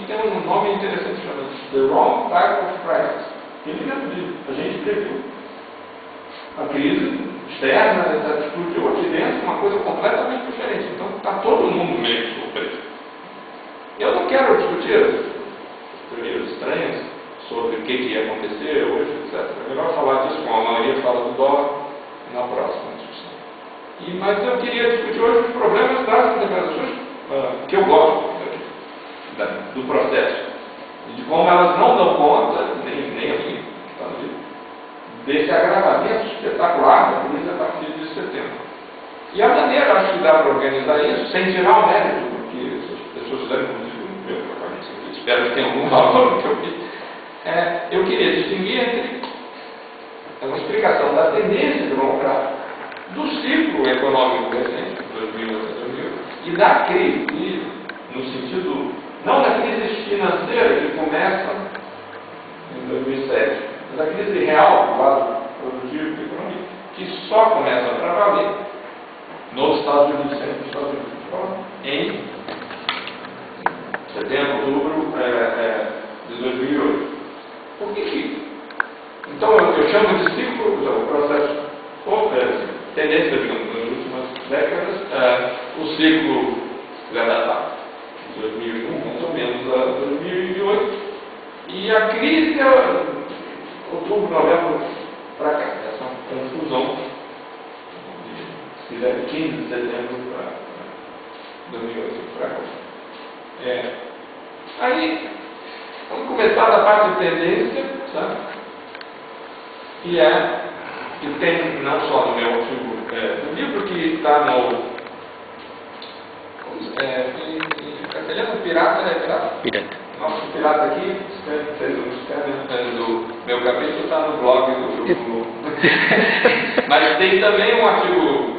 e tem um nome interessante chamado The Wrong Type of Crisis. Ele mesmo diz, a gente previu a crise externa, explodiu aqui dentro, uma coisa completamente diferente. Então está todo mundo meio surpreso. Eu não quero discutir teorias estranhas sobre o que ia acontecer hoje, etc. É melhor falar disso, como a maioria fala do dólar, na próxima discussão. Mas eu queria discutir hoje os problemas das interpretações que eu gosto do processo, e de como elas não dão conta, nem a minha, que está no livro, desse agravamento espetacular da crise a partir de setembro. E a maneira, acho que dá para organizar isso, sem tirar o mérito, porque as pessoas fizeram como eu espero que tenha algum valor no que eu fiz. Eu queria distinguir entre uma explicação da tendência de longo prazo, do ciclo econômico recente, 2000 a 2000, e da crise, no sentido, não da crise financeira que começa em 2007, mas da crise real do lado produtivo e econômico, que só começa a valer nos Estados Unidos, sempre nos Estados Unidos, em setembro, outubro de 2008. Por que? Então eu chamo de ciclo, o processo, tendência, digamos, nas últimas décadas, o ciclo datado de 2001, mais ou menos, a 2008, e a crise outubro, novembro, para cá, essa confusão, se quiser, de 15 de setembro para 2008 para cá. Aí, vamos começar da parte de tendência, sabe? Que tem não só no meu artigo do livro, que está no castelhano, pirata. Nosso pirata aqui, do meu capítulo, está no blog do mas tem também um artigo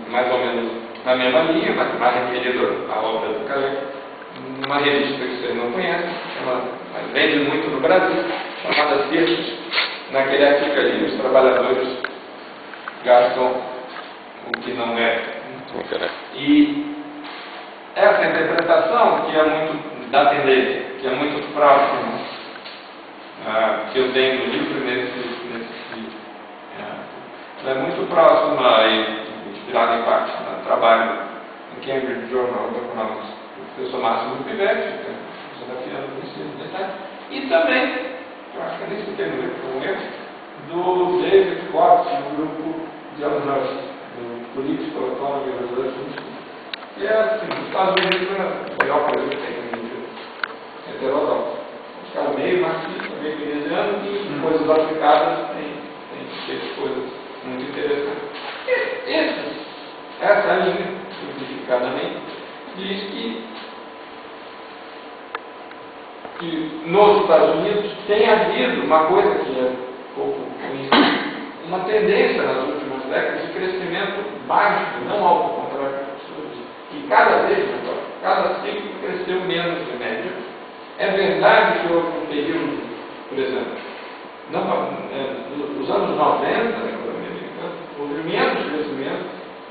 mais ou menos na mesma linha, mas mais referido à obra do Caleb, uma revista que você não conhece, mas vende muito no Brasil, chamada Circos. Naquele artigo ali, os trabalhadores gastam o que não é. E essa interpretação, que é muito da tendência, que é muito próxima, que eu tenho no livro, ela é muito próxima e inspirada em parte no trabalho no Cambridge Journal of Economics do professor Máximo Pivetti, que é desafiando o ensino, e também, eu acho que eu nem citei no livro, como eu, do David Cox, do grupo de Alnus, do Political Economy Research Institute, que é assim, nos Estados Unidos a melhor coisa que tem no nível heterodoxo. Os caras meio marxista, meio keynesiano, e em coisas aplicadas tem coisas muito interessantes. Essa linha, simplificadamente, diz que nos Estados Unidos tem havido uma coisa que é pouco conhecida, uma tendência nas últimas décadas de crescimento baixo, não alto, ao contrário do que você diz. E cada vez melhor, cada ciclo cresceu menos de média. É verdade que houve um período, por exemplo, nos anos 90, na economia americana, houve menos crescimento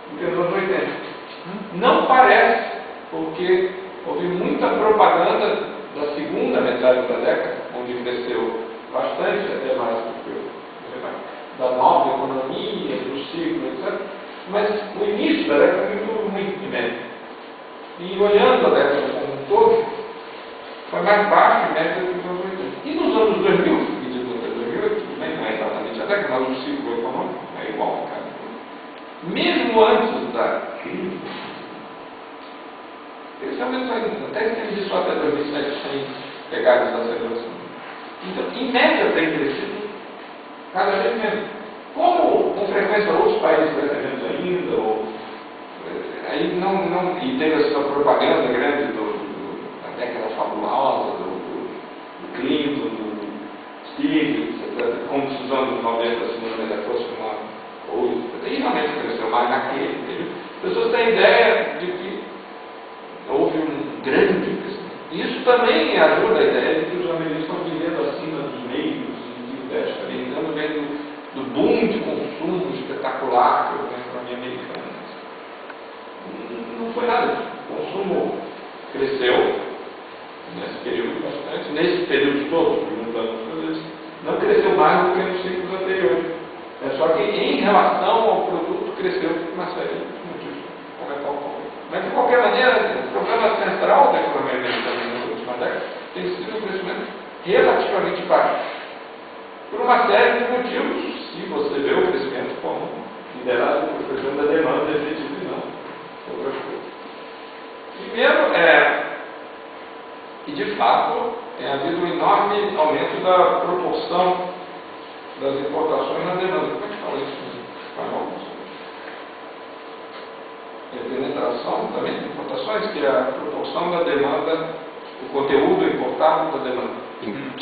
do que nos anos 80. Não parece, porque houve muita propaganda da segunda metade da década, onde cresceu bastante, até mais do que da nova economia, do ciclo, etc. Mas o início da década foi muito de média. E olhando a década como um todo, foi mais baixo em média do que nos anos 80. E nos anos 2000, e de 2008, tudo bem, não é exatamente a década, mas o ciclo econômico é igual, cara. Mesmo antes da crise, até estende isso até 2007 sem pegar essa aceleração. Então, em média, tem crescido cada vez menos. Como, com frequência, outros países crescem menos ainda, e teve essa propaganda grande da década fabulosa, do Clinton, do Stiglitz, etc., como se os anos 90, a segunda metade fosse uma coisa, e realmente cresceu mais naquele período. As pessoas têm ideia de que houve um grande crescimento. Isso também ajuda a ideia de que os americanos estão vivendo acima dos meios e do americano, vem do boom de consumo espetacular que houve na economia americana. Não foi nada disso. O consumo cresceu nesse período períodos todos, perguntando, não cresceu mais do que nos ciclos anteriores. É só que em relação ao produto cresceu uma série de motivos. Mas de qualquer maneira, o problema central da economia americana nas últimas décadas tem sido um crescimento relativamente baixo. Por uma série de motivos, se você vê o crescimento como liderado por questão da demanda efetiva e não outras coisas. Primeiro, e de fato, tem havido um enorme aumento da proporção das importações na demanda. Como é que fala isso em espanhol? Penetração também de importações, que é a proporção da demanda, o conteúdo importado da demanda.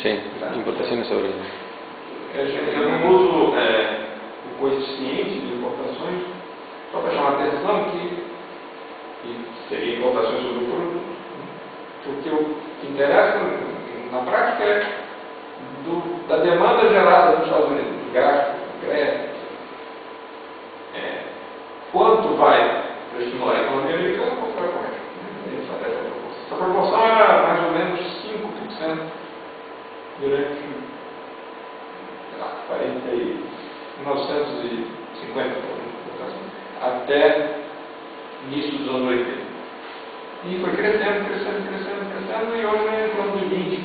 Sim, importações sobre. Eu não uso o coeficiente de importações, só para chamar a atenção que seria importações sobre o produto. Porque o que interessa na prática é da demanda gerada nos Estados Unidos, do gasto, do crédito, quanto vai para estimular a economia americana, quanto vai para o resto. Essa proporção era mais ou menos 5% durante 1950, até início dos anos 80. E foi crescendo, e hoje é em torno de 20%.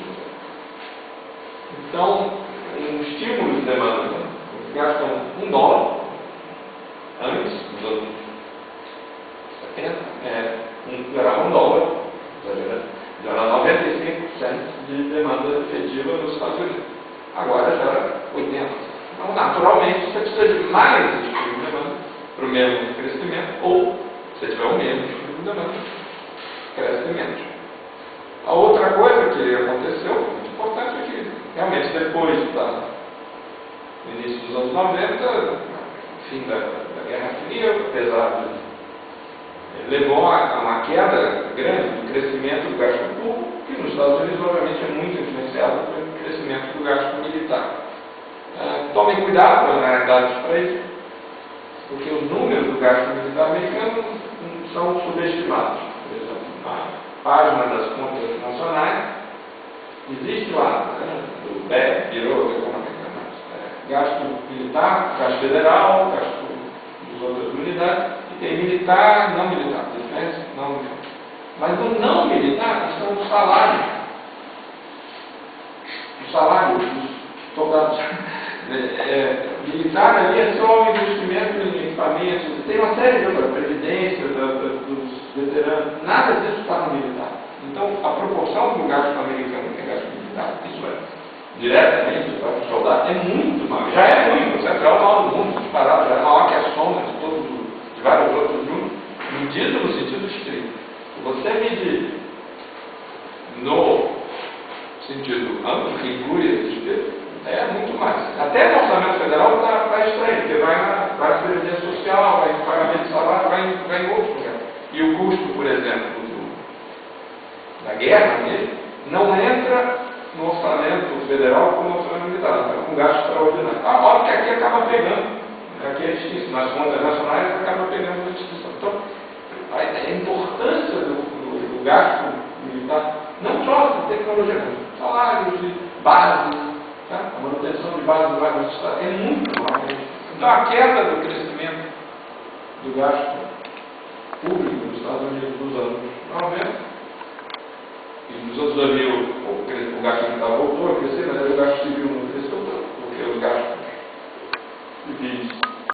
Então, um estímulo de demanda, né? Eles gastam $1 antes dos anos 70, gerava $1, gera 95% de demanda efetiva nos Estados Unidos. Agora gera 80%. Então, naturalmente, você precisa de mais estímulo de demanda para o mesmo crescimento, ou, se tiver o mesmo estímulo de demanda, cresce menos. A outra coisa que aconteceu, muito importante, é que realmente depois do início dos anos 90, fim da Guerra Fria, apesar de levou a uma queda grande do crescimento do gasto público, que nos Estados Unidos, obviamente, é muito influenciado pelo crescimento do gasto militar. Tomem cuidado com as realidades para isso, porque os números do gasto militar americano são subestimados. Por exemplo, na página das contas nacionais, existe lá, do BEP, Bureau Economic gasto militar, gasto federal, gasto das outras unidades, e tem militar, não militar, defesa, não militar. Mas no não militar estão os salários. Os salários dos soldados. Militar ali é só o investimento em equipamentos, tem uma série de outras, previdência dos veteranos, nada disso está no militar. Então, a proporção do gasto americano que é gasto militar, isso diretamente para o soldado, é muito maior. Já é ruim, o central maior do mundo, disparado, já é maior que a soma de vários outros juntos, medido no sentido estrito. Se você medir no sentido amplo, que inclui esse despesas, é muito mais. Até no orçamento federal está estranho, porque vai na previdência social, vai em pagamento de salário, vai em outros lugares. E o custo, por exemplo, da guerra mesmo, não entra no orçamento federal como no orçamento militar, é um gasto extraordinário. Óbvio que aqui acaba pegando, aqui é distinção, nas contas nacionais acaba pegando a distinção. Então, a importância do gasto militar, não só de tecnologia, mas salários de base, a manutenção de base do vários estados é muito maior. Então, a queda do crescimento do gasto público nos Estados Unidos dos anos 90 e dos anos 2000, o gasto militar voltou,